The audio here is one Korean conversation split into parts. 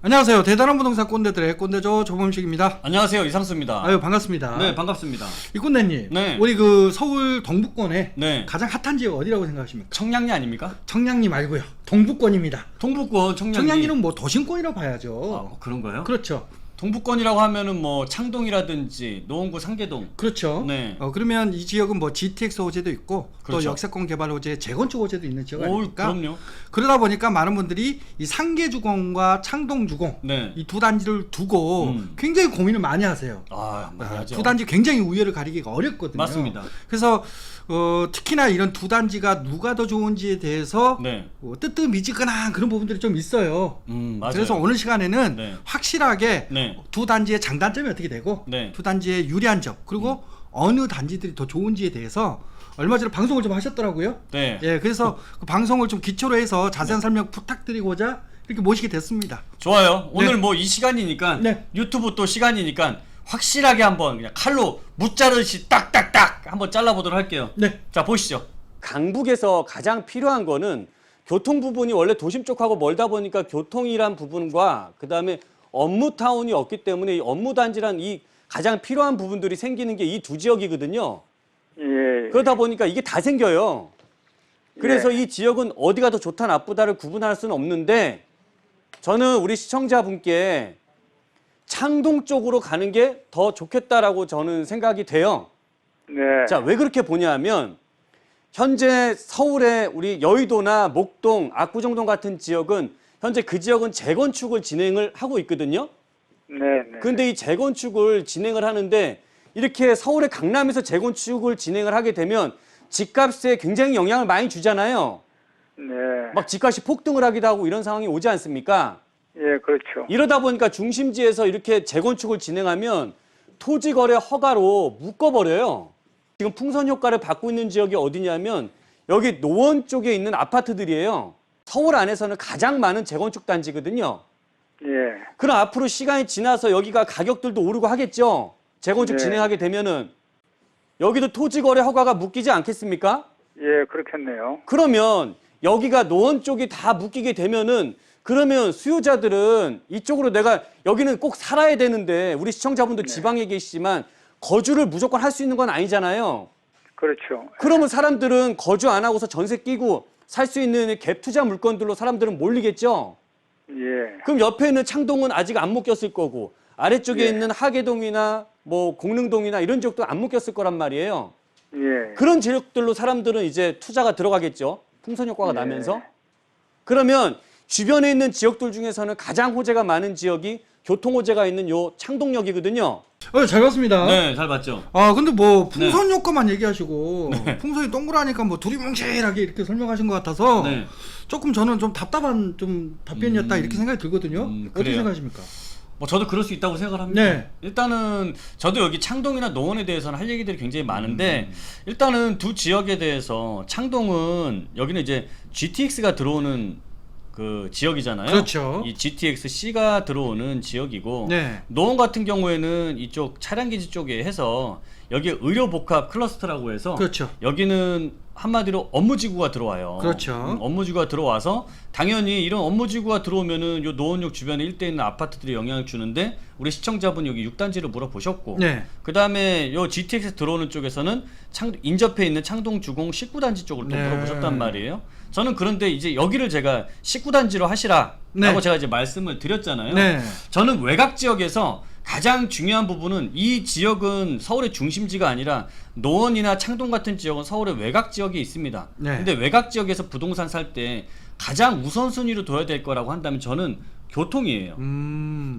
안녕하세요. 대단한 부동산 꼰대들의 꼰대죠. 조범식입니다. 안녕하세요. 이상수입니다. 아유 반갑습니다. 네, 반갑습니다. 이 꼰대님, 네. 우리 그 서울 동부권에 네. 가장 핫한 지역 어디라고 생각하십니까? 청량리 아닙니까? 청량리 말고요. 동부권입니다. 동부권 청량리. 청량리는 뭐 도심권이라고 봐야죠. 그런가요? 그렇죠. 동부권이라고 하면은 뭐 창동이라든지 노원구 상계동. 그렇죠. 네. 그러면 이 지역은 뭐 GTX 호재도 있고 그렇죠. 또 역세권 개발 호재, 재건축 호재도 있는 지역 오, 아닙니까? 그럼요. 그러다 보니까 많은 분들이 이 상계주공과 창동주공 네. 이 두 단지를 두고 굉장히 고민을 많이 하세요. 많이 하죠. 두 단지 굉장히 우열을 가리기가 어렵거든요. 맞습니다. 그래서 특히나 이런 두 단지가 누가 더 좋은지에 대해서 네. 뜨뜻미지근한 그런 부분들이 좀 있어요. 맞아요. 그래서 오늘 시간에는 네. 확실하게 네. 두 단지의 장단점이 어떻게 되고 네. 두 단지의 유리한 점 그리고 어느 단지들이 더 좋은지에 대해서 얼마 전에 방송을 좀 하셨더라고요. 네. 예, 그래서 그 방송을 좀 기초로 해서 자세한 설명 부탁드리고자 이렇게 모시게 됐습니다. 좋아요. 오늘 네. 뭐 이 시간이니까 네. 유튜브 또 시간이니까 확실하게 한번 그냥 칼로 무자르듯이 딱딱딱 한번 잘라보도록 할게요. 네. 자, 보시죠. 강북에서 가장 필요한 거는 교통 부분이 원래 도심 쪽하고 멀다 보니까 교통이란 부분과 그다음에 업무 타운이 없기 때문에 이 업무 단지란 이 가장 필요한 부분들이 생기는 게 이 두 지역이거든요. 예. 그러다 보니까 이게 다 생겨요. 그래서 예. 이 지역은 어디가 더 좋다 나쁘다를 구분할 수는 없는데 저는 우리 시청자분께 창동 쪽으로 가는 게 더 좋겠다라고 저는 생각이 돼요. 네. 자, 왜 그렇게 보냐면 현재 서울의 우리 여의도나 목동, 압구정동 같은 지역은 현재 그 지역은 재건축을 진행을 하고 있거든요. 네. 네. 그런데 이 재건축을 진행을 하는데 이렇게 서울의 강남에서 재건축을 진행을 하게 되면 집값에 굉장히 영향을 많이 주잖아요. 네. 막 집값이 폭등을 하기도 하고 이런 상황이 오지 않습니까? 예, 그렇죠. 이러다 보니까 중심지에서 이렇게 재건축을 진행하면 토지거래 허가로 묶어버려요. 지금 풍선 효과를 받고 있는 지역이 어디냐면 여기 노원 쪽에 있는 아파트들이에요. 서울 안에서는 가장 많은 재건축 단지거든요. 예. 그럼 앞으로 시간이 지나서 여기가 가격들도 오르고 하겠죠. 재건축 네. 진행하게 되면은 여기도 토지거래 허가가 묶이지 않겠습니까? 예, 그렇겠네요. 그러면 여기가 노원 쪽이 다 묶이게 되면은 그러면 수요자들은 이쪽으로 내가 여기는 꼭 살아야 되는데 우리 시청자분도 지방에 계시지만 거주를 무조건 할 수 있는 건 아니잖아요. 그렇죠. 그러면 사람들은 거주 안 하고서 전세 끼고 살 수 있는 갭 투자 물건들로 사람들은 몰리겠죠. 예. 그럼 옆에 있는 창동은 아직 안 묶였을 거고 아래쪽에 예. 있는 하계동이나 뭐 공릉동이나 이런 지역도 안 묶였을 거란 말이에요. 예. 그런 지역들로 사람들은 이제 투자가 들어가겠죠. 풍선 효과가 예. 나면서. 그러면 주변에 있는 지역들 중에서는 가장 호재가 많은 지역이 교통 호재가 있는 요 창동역이거든요. 잘 봤습니다. 네, 잘 봤죠. 근데 뭐 풍선 효과만 얘기하시고 풍선이 동그라니까 뭐 두리뭉실하게 이렇게 설명하신 것 같아서 네. 조금 저는 좀 답답한 좀 답변이었다 이렇게 생각이 들거든요. 어떻게 그래요? 생각하십니까? 뭐 저도 그럴 수 있다고 생각을 합니다. 네. 일단은 저도 여기 창동이나 노원에 대해서는 할 얘기들이 굉장히 많은데 일단은 두 지역에 대해서 창동은 여기는 이제 GTX가 들어오는 그 지역이잖아요. 그렇죠. 이 GTX-C가 들어오는 지역이고 네. 노원 같은 경우에는 이쪽 차량기지 쪽에 해서 여기 의료복합 클러스터라고 해서 그렇죠. 여기는 한마디로 업무지구가 들어와요. 그렇죠. 업무지구가 들어와서 당연히 이런 업무지구가 들어오면은 요 노원역 주변에 일대에 있는 아파트들이 영향을 주는데 우리 시청자분 여기 6단지를 물어보셨고 네. 그 다음에 요 GTX 들어오는 쪽에서는 인접해 있는 창동 주공 19단지 쪽을 또 네. 물어보셨단 말이에요. 저는 그런데 이제 여기를 제가 19단지로 하시라 네. 라고 제가 이제 말씀을 드렸잖아요. 네. 저는 외곽 지역에서 가장 중요한 부분은 이 지역은 서울의 중심지가 아니라 노원이나 창동 같은 지역은 서울의 외곽 지역에 있습니다. 네. 근데 외곽 지역에서 부동산 살 때 가장 우선순위로 둬야 될 거라고 한다면 저는 교통이에요.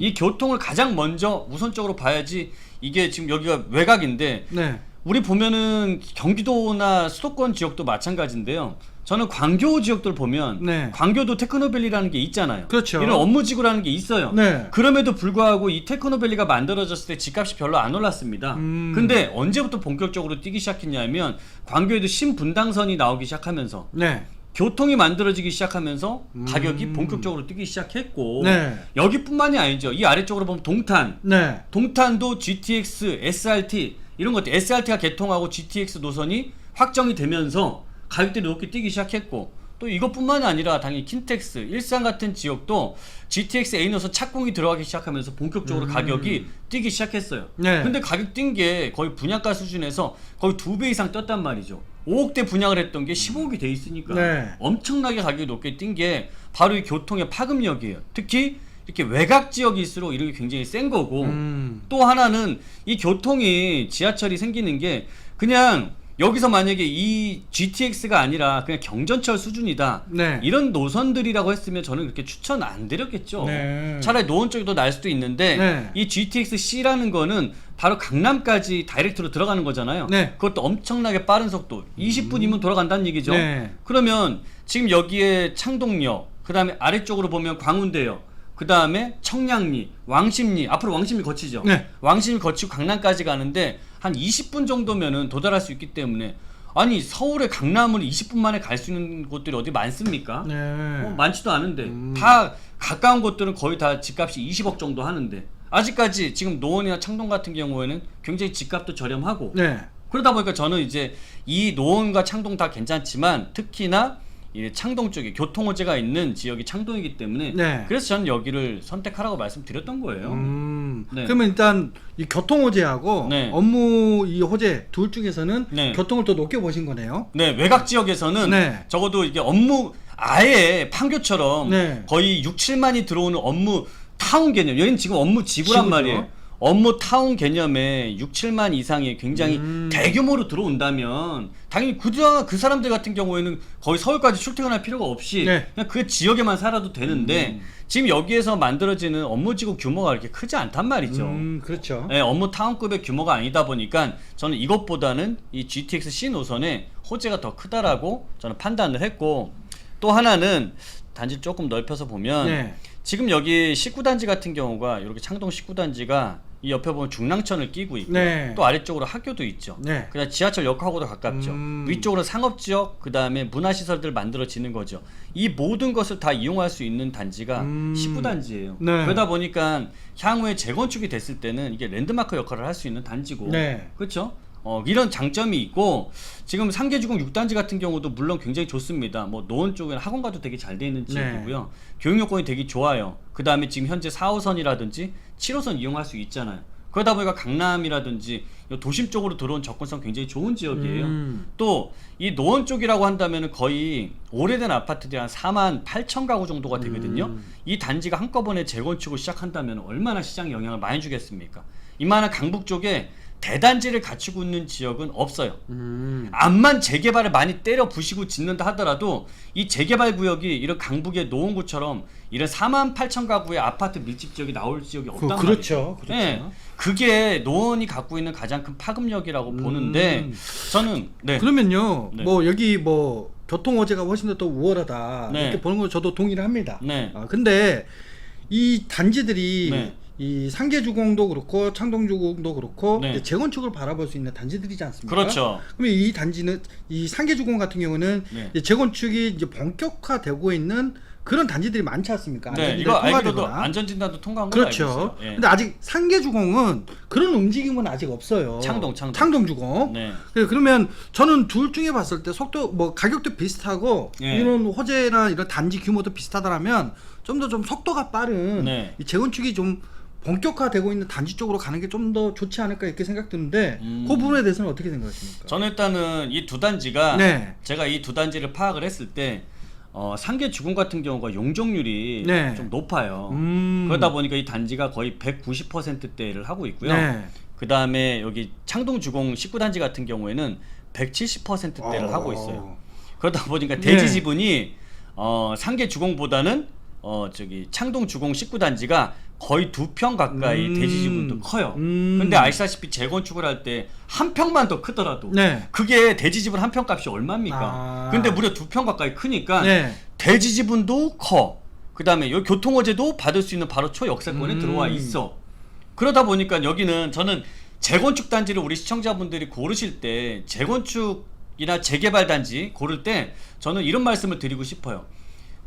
이 교통을 가장 먼저 우선적으로 봐야지 이게 지금 여기가 외곽인데 네. 우리 보면은 경기도나 수도권 지역도 마찬가지인데요. 저는 광교 지역들 보면 네. 광교도 테크노밸리라는 게 있잖아요. 그렇죠. 이런 업무지구라는 게 있어요. 네. 그럼에도 불구하고 이 테크노밸리가 만들어졌을 때 집값이 별로 안 올랐습니다. 근데 언제부터 본격적으로 뛰기 시작했냐면 광교에도 신분당선이 나오기 시작하면서 네. 교통이 만들어지기 시작하면서 가격이 본격적으로 뛰기 시작했고 네. 여기뿐만이 아니죠. 이 아래쪽으로 보면 동탄. 네. 동탄도 GTX, SRT 이런 것들 SRT가 개통하고 GTX 노선이 확정이 되면서 가격들이 높게 뛰기 시작했고 또 이것뿐만이 아니라 당연히 킨텍스, 일산 같은 지역도 GTX A 노선 착공이 들어가기 시작하면서 본격적으로 가격이 뛰기 시작했어요. 네. 근데 가격 뛴 게 거의 분양가 수준에서 거의 2배 이상 떴단 말이죠. 5억대 분양을 했던 게 15억이 돼 있으니까 네. 엄청나게 가격이 높게 뛴 게 바로 이 교통의 파급력이에요. 특히 이렇게 외곽 지역일수록 이런 게 굉장히 센 거고 또 하나는 이 교통이 지하철이 생기는 게 그냥 여기서 만약에 이 GTX가 아니라 그냥 경전철 수준이다. 네. 이런 노선들이라고 했으면 저는 그렇게 추천 안 드렸겠죠. 네. 차라리 노원 쪽이 더 날 수도 있는데 네. 이 GTX-C라는 거는 바로 강남까지 다이렉트로 들어가는 거잖아요. 네. 그것도 엄청나게 빠른 속도. 20분이면 돌아간다는 얘기죠. 네. 그러면 지금 여기에 창동역, 그 다음에 아래쪽으로 보면 광운대역, 그 다음에 청량리, 왕십리, 앞으로 왕십리 거치죠. 네. 왕십리 거치고 강남까지 가는데 한 20분 정도면은 도달할 수 있기 때문에 아니 서울의 강남을 20분 만에 갈 수 있는 곳들이 어디 많습니까? 네. 많지도 않은데 다 가까운 곳들은 거의 다 집값이 20억 정도 하는데 아직까지 지금 노원이나 창동 같은 경우에는 굉장히 집값도 저렴하고 네. 그러다 보니까 저는 이제 이 노원과 창동 다 괜찮지만 특히나 이 창동 쪽에 교통호재가 있는 지역이 창동이기 때문에 네. 그래서 저는 여기를 선택하라고 말씀드렸던 거예요. 네. 그러면 일단 이 교통 호재하고 네. 업무 이 호재 둘 중에서는 네. 교통을 더 높게 보신 거네요. 네, 외곽 지역에서는 네. 적어도 이게 업무 아예 판교처럼 네. 거의 6, 7만이 들어오는 업무 타운 개념. 여기는 지금 업무 지구란 지구죠. 말이에요. 업무 타운 개념에 6, 7만 이상이 굉장히 대규모로 들어온다면 당연히 그 사람들 같은 경우에는 거의 서울까지 출퇴근할 필요가 없이 네. 그냥 그 지역에만 살아도 되는데 지금 여기에서 만들어지는 업무지구 규모가 그렇게 크지 않단 말이죠. 그렇죠. 네, 업무 타운급의 규모가 아니다 보니까 저는 이것보다는 이 GTX-C 노선의 호재가 더 크다라고 저는 판단을 했고 또 하나는 단지 조금 넓혀서 보면 네. 지금 여기 19단지 같은 경우가 이렇게 창동 19단지가 이 옆에 보면 중랑천을 끼고 있고 네. 또 아래쪽으로 학교도 있죠. 네. 그다음 지하철역하고도 가깝죠. 위쪽으로 상업지역 그다음에 문화시설들 만들어지는 거죠. 이 모든 것을 다 이용할 수 있는 단지가 19단지예요. 네. 그러다 보니까 향후에 재건축이 됐을 때는 이게 랜드마크 역할을 할 수 있는 단지고 네. 그렇죠? 이런 장점이 있고 지금 상계주공 6단지 같은 경우도 물론 굉장히 좋습니다. 뭐 노원 쪽에는 학원가도 되게 잘 돼 있는 지역이고요. 교육 여건이 되게 좋아요. 그 다음에 지금 현재 4호선이라든지 7호선 이용할 수 있잖아요. 그러다 보니까 강남이라든지 도심 쪽으로 들어온 접근성 굉장히 좋은 지역이에요. 또 이 노원 쪽이라고 한다면 거의 오래된 아파트들이 한 4만 8천 가구 정도가 되거든요. 이 단지가 한꺼번에 재건축을 시작한다면 얼마나 시장에 영향을 많이 주겠습니까? 이만한 강북 쪽에 대단지를 갖추고 있는 지역은 없어요. 암만 재개발을 많이 때려 부시고 짓는다 하더라도 이 재개발 구역이 이런 강북의 노원구처럼 이런 4만 8천 가구의 아파트 밀집 지역이 나올 지역이 없단 그렇죠. 말이죠. 네, 그게 노원이 갖고 있는 가장 큰 파급력이라고 보는데 저는 네. 그러면요. 네. 뭐 여기 뭐 교통 호재가 훨씬 더 우월하다 네. 이렇게 보는 거 저도 동의를 합니다. 네. 근데 이 단지들이 네. 이 상계주공도 그렇고 창동주공도 그렇고 네. 이제 재건축을 바라볼 수 있는 단지들이지 않습니까? 그렇죠. 그러면 이 단지는 이 상계주공 같은 경우는 네. 이제 재건축이 이제 본격화되고 있는 그런 단지들이 많지 않습니까? 네, 안전진단이 이거 알기로도 통과되거나. 안전진단도 통과한 걸로 알고 그렇죠. 있어요. 예. 근데 아직 상계주공은 그런 움직임은 아직 없어요. 창동주공. 네. 그러면 저는 둘 중에 봤을 때 속도 뭐 가격도 비슷하고 예. 이런 호재나 이런 단지 규모도 비슷하다라면 좀 더 좀 속도가 빠른 네. 이 재건축이 좀 본격화되고 있는 단지 쪽으로 가는 게 좀 더 좋지 않을까 이렇게 생각드는데 그 부분에 대해서는 어떻게 생각하십니까? 저는 일단은 이 두 단지가 네. 제가 이 두 단지를 파악을 했을 때 상계주공 같은 경우가 용적률이 네. 좀 높아요. 그러다 보니까 이 단지가 거의 190%대를 하고 있고요. 네. 그 다음에 여기 창동주공 19단지 같은 경우에는 170%대를 하고 있어요. 그러다 보니까 대지 네. 지분이 상계주공보다는 저기 창동주공 19단지가 거의 2평 가까이 대지 지분도 커요. 근데 아시다시피 재건축을 할 때 한 평만 더 크더라도 네. 그게 대지 지분 한 평 값이 얼마입니까? 근데 무려 2평 가까이 크니까 네. 대지 지분도 커. 그다음에 여기 교통호재도 받을 수 있는 바로 초역세권에 들어와 있어. 그러다 보니까 여기는 저는 재건축 단지를 우리 시청자분들이 고르실 때 재건축이나 재개발 단지 고를 때 저는 이런 말씀을 드리고 싶어요.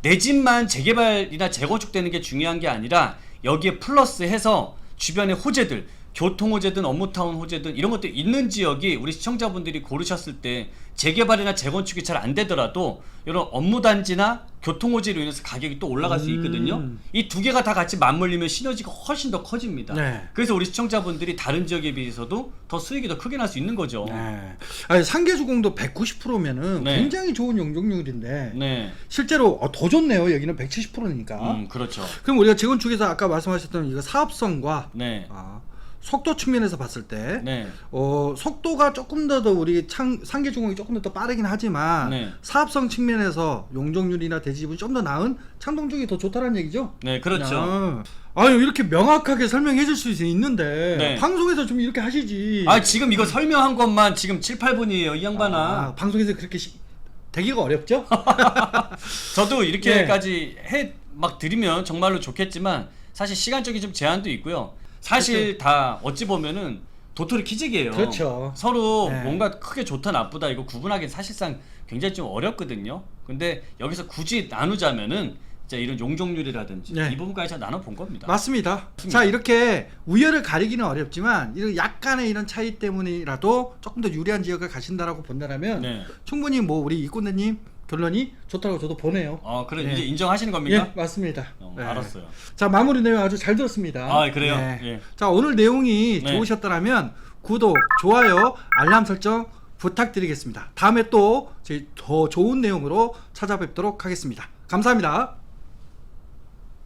내 집만 재개발이나 재건축되는 게 중요한 게 아니라 여기에 플러스 해서 주변의 호재들 교통호재든 업무타운 호재든 이런 것들이 있는 지역이 우리 시청자분들이 고르셨을 때 재개발이나 재건축이 잘 안 되더라도 이런 업무단지나 교통호재로 인해서 가격이 또 올라갈 수 있거든요. 이 두 개가 다 같이 맞물리면 시너지가 훨씬 더 커집니다. 네. 그래서 우리 시청자분들이 다른 지역에 비해서도 더 수익이 더 크게 날 수 있는 거죠. 네. 아니, 상계주공도 190%면은 네. 굉장히 좋은 용적률인데 네. 실제로 더 좋네요. 여기는 170%니까. 그렇죠. 그럼 우리가 재건축에서 아까 말씀하셨던 이거 사업성과 네. 속도 측면에서 봤을 때 네. 속도가 조금 더 우리 상계주공이 조금 더 빠르긴 하지만 네. 사업성 측면에서 용적률이나 대지집은 좀 더 나은 창동 쪽이 더 좋다는 얘기죠? 네, 그렇죠. 아유, 이렇게 명확하게 설명해 줄 수 있는데 네. 방송에서 좀 이렇게 하시지. 지금 이거 설명한 것만 지금 7, 8분이에요, 이 양반아. 방송에서 그렇게 되기가 어렵죠? 저도 이렇게까지 막 드리면 정말로 좋겠지만 사실 시간적인 좀 제한도 있고요. 사실 다 어찌 보면은 도토리 키재기예요. 그렇죠. 서로 네. 뭔가 크게 좋다 나쁘다 이거 구분하기 사실상 굉장히 좀 어렵거든요. 근데 여기서 굳이 나누자면은 진짜 이런 용적률이라든지 네. 이 부분까지 다 나눠 본 겁니다. 맞습니다. 자, 이렇게 우열을 가리기는 어렵지만 이런 약간의 이런 차이 때문이라도 조금 더 유리한 지역을 가신다라고 본다면 네. 충분히 뭐 우리 이꼰대님 결론이 좋다고 저도 보네요. 그래 네. 이제 인정하시는 겁니까? 예, 맞습니다. 네. 알았어요. 자, 마무리 내용 아주 잘 들었습니다. 그래요? 네. 예. 자, 오늘 내용이 네. 좋으셨다면 구독, 좋아요, 알람 설정 부탁드리겠습니다. 다음에 또 더 좋은 내용으로 찾아뵙도록 하겠습니다. 감사합니다.